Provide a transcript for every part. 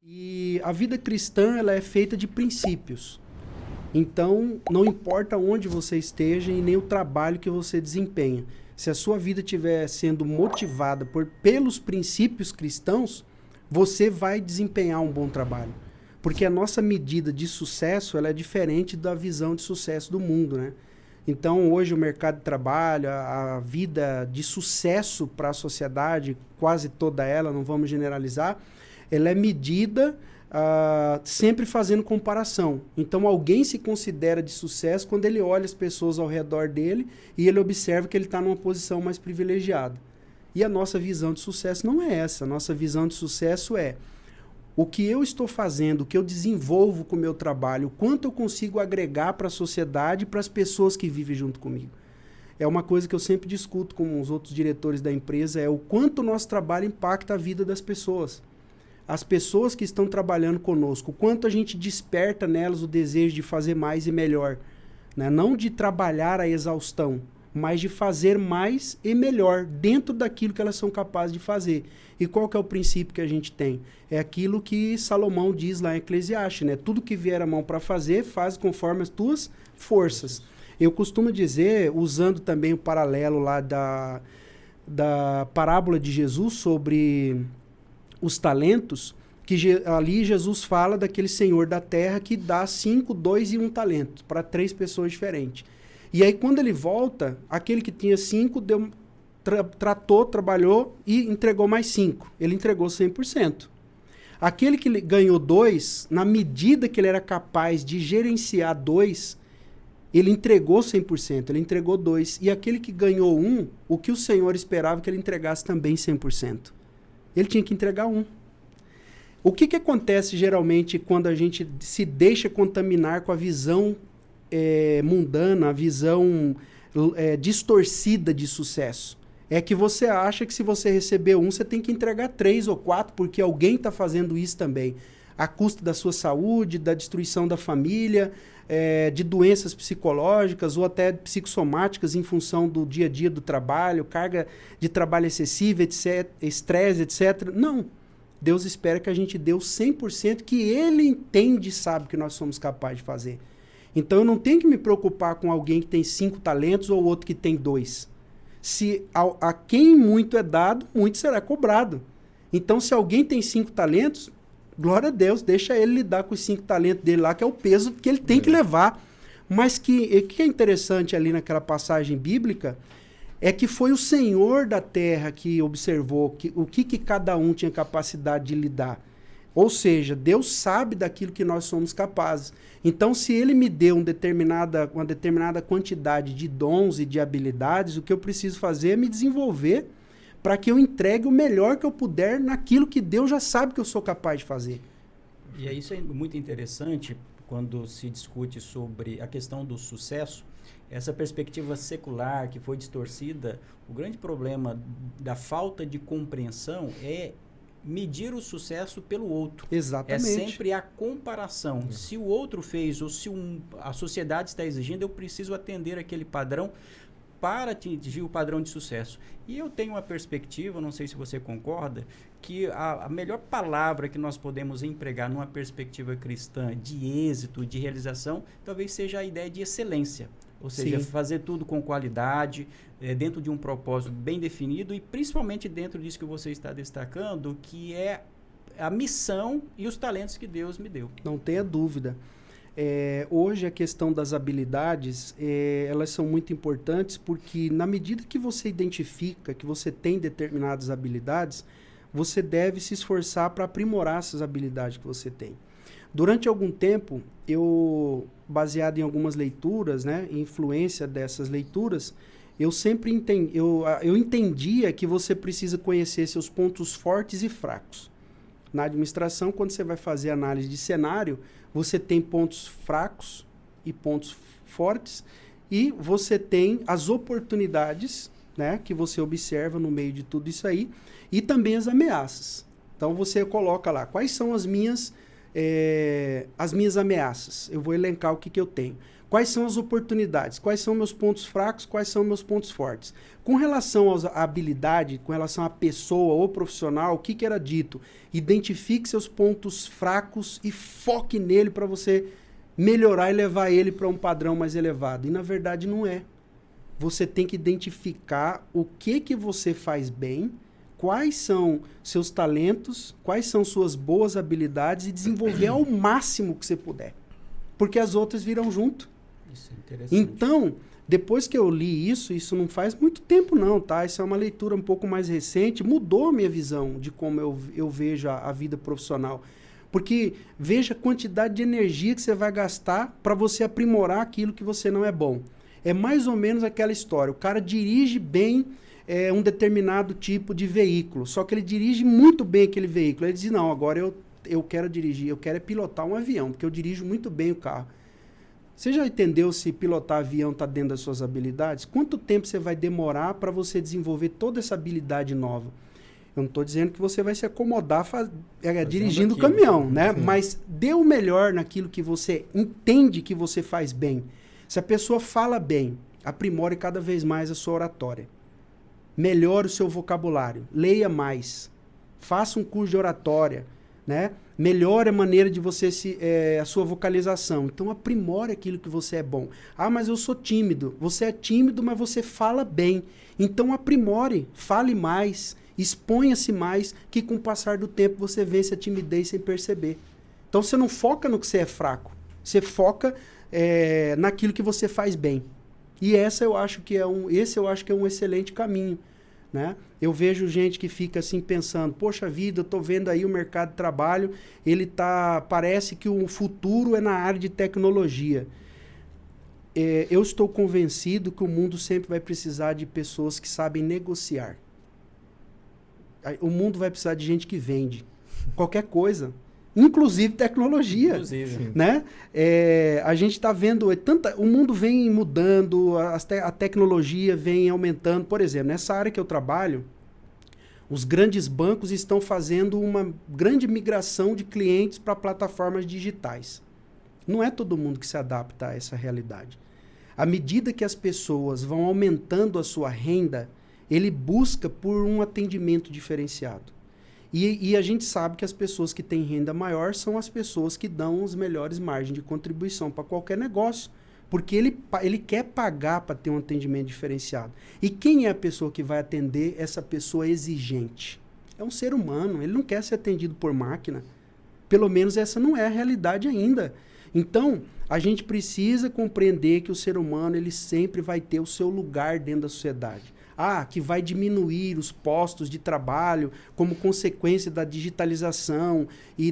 E a vida cristã, ela é feita de princípios. Então, não importa onde você esteja e nem o trabalho que você desempenha. Se a sua vida estiver sendo motivada pelos princípios cristãos, você vai desempenhar um bom trabalho. Porque a nossa medida de sucesso, ela é diferente da visão de sucesso do mundo, né? Então, hoje o mercado de trabalho, a vida de sucesso para a sociedade, quase toda ela, não vamos generalizar, ela é medida sempre fazendo comparação. Então, alguém se considera de sucesso quando ele olha as pessoas ao redor dele e ele observa que ele está numa posição mais privilegiada. E a nossa visão de sucesso não é essa. A nossa visão de sucesso é o que eu estou fazendo, o que eu desenvolvo com o meu trabalho, o quanto eu consigo agregar para a sociedade e para as pessoas que vivem junto comigo. É uma coisa que eu sempre discuto com os outros diretores da empresa, é o quanto o nosso trabalho impacta a vida das pessoas. As pessoas que estão trabalhando conosco, o quanto a gente desperta nelas o desejo de fazer mais e melhor. Né? Não de trabalhar a exaustão, mas de fazer mais e melhor dentro daquilo que elas são capazes de fazer. E qual que é o princípio que a gente tem? É aquilo que Salomão diz lá em Eclesiastes, né? Tudo que vier a mão para fazer, faz conforme as tuas forças. Eu costumo dizer, usando também o paralelo lá da parábola de Jesus sobre os talentos, que ali Jesus fala daquele senhor da terra que dá 5, 2 e 1 talento para 3 pessoas diferentes. E aí, quando ele volta, aquele que tinha 5 tratou, trabalhou e entregou mais 5. Ele entregou 100%. Aquele que ganhou 2, na medida que ele era capaz de gerenciar 2, ele entregou 100%, ele entregou 2. E aquele que ganhou 1, o que o Senhor esperava que ele entregasse também 100%. Ele tinha que entregar 1. O que acontece geralmente quando a gente se deixa contaminar com a visão mundana, a visão distorcida de sucesso? É que você acha que se você receber 1, você tem que entregar 3 ou 4, porque alguém está fazendo isso também. À custa da sua saúde, da destruição da família, de doenças psicológicas ou até psicossomáticas em função do dia a dia do trabalho, carga de trabalho excessiva, etc., estresse, etc. Não. Deus espera que a gente dê o 100% que Ele entende e sabe que nós somos capazes de fazer. Então, eu não tenho que me preocupar com alguém que tem 5 talentos ou outro que tem 2. Se a quem muito é dado, muito será cobrado. Então, se alguém tem 5 talentos, glória a Deus, deixa ele lidar com os 5 talentos dele lá, que é o peso que ele tem que levar. Mas o que é interessante ali naquela passagem bíblica é que foi o Senhor da terra que observou o que cada um tinha capacidade de lidar. Ou seja, Deus sabe daquilo que nós somos capazes. Então, se Ele me deu uma determinada quantidade de dons e de habilidades, o que eu preciso fazer é me desenvolver para que eu entregue o melhor que eu puder naquilo que Deus já sabe que eu sou capaz de fazer. E isso é muito interessante quando se discute sobre a questão do sucesso. Essa perspectiva secular que foi distorcida, o grande problema da falta de compreensão é medir o sucesso pelo outro. Exatamente. É sempre a comparação. Se o outro fez ou se a sociedade está exigindo, eu preciso atender aquele padrão para atingir o padrão de sucesso. E eu tenho uma perspectiva, não sei se você concorda, que a melhor palavra que nós podemos empregar numa perspectiva cristã de êxito, de realização, talvez seja a ideia de excelência. Ou seja, Sim, fazer tudo com qualidade, dentro de um propósito bem definido e principalmente dentro disso que você está destacando, que é a missão e os talentos que Deus me deu. não tenha dúvida. Hoje a questão das habilidades, elas são muito importantes porque na medida que você identifica que você tem determinadas habilidades, você deve se esforçar para aprimorar essas habilidades que você tem. Durante algum tempo, eu, baseado em algumas leituras, né, influência dessas leituras, eu sempre eu entendia que você precisa conhecer seus pontos fortes e fracos. Na administração, quando você vai fazer análise de cenário, você tem pontos fracos e pontos fortes e você tem as oportunidades, né, que você observa no meio de tudo isso aí e também as ameaças. Então, você coloca lá, quais são as minhas ameaças? Eu vou elencar o que eu tenho. Quais são as oportunidades? Quais são meus pontos fracos? Quais são meus pontos fortes? Com relação à habilidade, com relação à pessoa ou profissional, o que era dito? Identifique seus pontos fracos e foque nele para você melhorar e levar ele para um padrão mais elevado. E na verdade não é. Você tem que identificar o que você faz bem, quais são seus talentos, quais são suas boas habilidades e desenvolver ao máximo que você puder. Porque as outras virão junto. Isso é interessante. Então, depois que eu li isso não faz muito tempo não, tá? Isso é uma leitura um pouco mais recente, mudou a minha visão de como eu vejo a vida profissional. Porque veja a quantidade de energia que você vai gastar para você aprimorar aquilo que você não é bom. É mais ou menos aquela história, o cara dirige bem um determinado tipo de veículo, só que ele dirige muito bem aquele veículo. Ele diz, não, agora eu quero dirigir, eu quero pilotar um avião, porque eu dirijo muito bem o carro. Você já entendeu se pilotar avião está dentro das suas habilidades? Quanto tempo você vai demorar para você desenvolver toda essa habilidade nova? Eu não estou dizendo que você vai se acomodar dirigindo o caminhão, né? Mas dê o melhor naquilo que você entende que você faz bem. Se a pessoa fala bem, aprimore cada vez mais a sua oratória. Melhore o seu vocabulário. Leia mais. Faça um curso de oratória, né? Melhore a maneira de você a sua vocalização. Então, aprimore aquilo que você é bom. Ah, mas eu sou tímido. Você é tímido, mas você fala bem. Então, aprimore. Fale mais. Exponha-se mais, que com o passar do tempo você vence a timidez sem perceber. Então, você não foca no que você é fraco. Você foca naquilo que você faz bem. E esse eu acho que é um excelente caminho. Né? Eu vejo gente que fica assim pensando, poxa vida, eu estou vendo aí o mercado de trabalho, parece que o futuro é na área de tecnologia. Eu estou convencido que o mundo sempre vai precisar de pessoas que sabem negociar. O mundo vai precisar de gente que vende qualquer coisa, inclusive tecnologia. Né? A gente está vendo, o mundo vem mudando, a tecnologia vem aumentando. Por exemplo, nessa área que eu trabalho, os grandes bancos estão fazendo uma grande migração de clientes para plataformas digitais. Não é todo mundo que se adapta a essa realidade. À medida que as pessoas vão aumentando a sua renda, ele busca por um atendimento diferenciado. E a gente sabe que as pessoas que têm renda maior são as pessoas que dão as melhores margens de contribuição para qualquer negócio. Porque ele quer pagar para ter um atendimento diferenciado. E quem é a pessoa que vai atender essa pessoa exigente? É um ser humano, ele não quer ser atendido por máquina. Pelo menos essa não é a realidade ainda. Então, a gente precisa compreender que o ser humano ele sempre vai ter o seu lugar dentro da sociedade. Que vai diminuir os postos de trabalho como consequência da digitalização e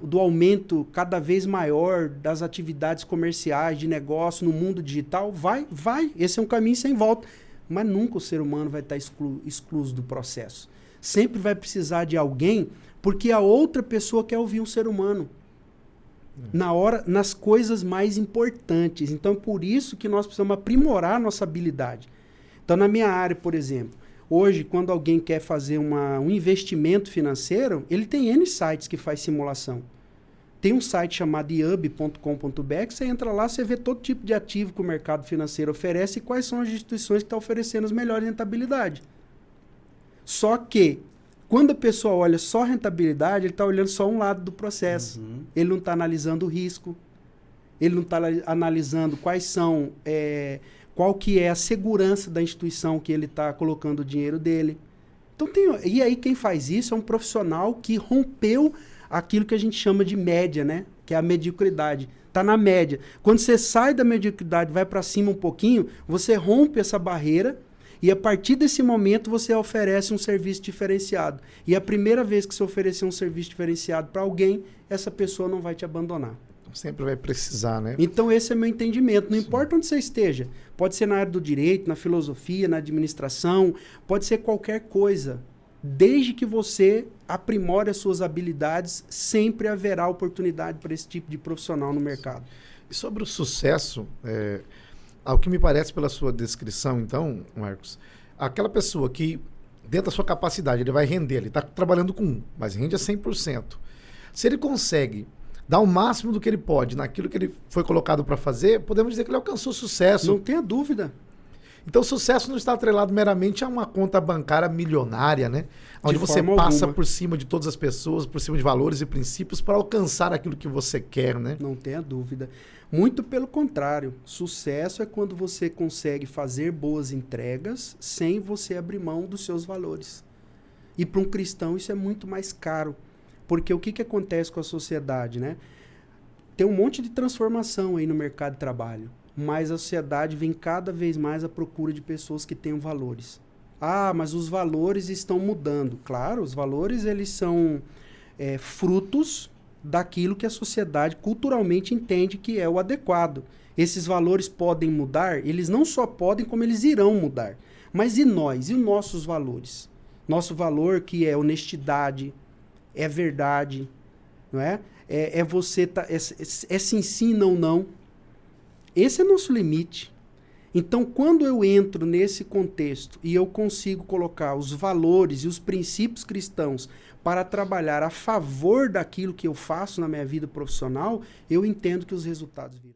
do aumento cada vez maior das atividades comerciais, de negócio no mundo digital. Vai. Esse é um caminho sem volta. Mas nunca o ser humano vai estar excluso do processo. Sempre vai precisar de alguém, porque a outra pessoa quer ouvir um ser humano. Nas coisas mais importantes. Então, por isso que nós precisamos aprimorar a nossa habilidade. Então, na minha área, por exemplo, hoje, quando alguém quer fazer um investimento financeiro, ele tem N sites que faz simulação. Tem um site chamado iub.com.br, que você entra lá, você vê todo tipo de ativo que o mercado financeiro oferece e quais são as instituições que estão oferecendo as melhores rentabilidades. Só que, quando a pessoa olha só a rentabilidade, ele está olhando só um lado do processo. Ele não está analisando o risco, ele não está analisando qual que é a segurança da instituição que ele está colocando o dinheiro dele. Então, e aí quem faz isso é um profissional que rompeu aquilo que a gente chama de média, né? Que é a mediocridade. Está na média. Quando você sai da mediocridade, vai para cima um pouquinho, você rompe essa barreira e a partir desse momento você oferece um serviço diferenciado. E a primeira vez que você oferecer um serviço diferenciado para alguém, essa pessoa não vai te abandonar. Sempre vai precisar, né? Então, esse é meu entendimento. Não importa onde você esteja. Pode ser na área do direito, na filosofia, na administração, pode ser qualquer coisa. Desde que você aprimore as suas habilidades, sempre haverá oportunidade para esse tipo de profissional no mercado. E sobre o sucesso, ao que me parece pela sua descrição, então, Marcos, aquela pessoa que, dentro da sua capacidade, ele vai render, ele está trabalhando com mas rende a 100%. Se ele consegue dá o máximo do que ele pode naquilo que ele foi colocado para fazer, podemos dizer que ele alcançou sucesso. Não tenha dúvida. Então, o sucesso não está atrelado meramente a uma conta bancária milionária, né? Onde você passa por cima de todas as pessoas, por cima de valores e princípios para alcançar aquilo que você quer, né? Não tenha dúvida. Muito pelo contrário. Sucesso é quando você consegue fazer boas entregas sem você abrir mão dos seus valores. E para um cristão isso é muito mais caro. Porque o que acontece com a sociedade, né? Tem um monte de transformação aí no mercado de trabalho. Mas a sociedade vem cada vez mais à procura de pessoas que tenham valores. Ah, mas os valores estão mudando. Claro, os valores eles são frutos daquilo que a sociedade culturalmente entende que é o adequado. Esses valores podem mudar, eles não só podem, como eles irão mudar. Mas e nós? E os nossos valores? Nosso valor que é honestidade, é verdade, não é? É você é sim, sim, não, não. Esse é nosso limite. Então, quando eu entro nesse contexto e eu consigo colocar os valores e os princípios cristãos para trabalhar a favor daquilo que eu faço na minha vida profissional, eu entendo que os resultados virão.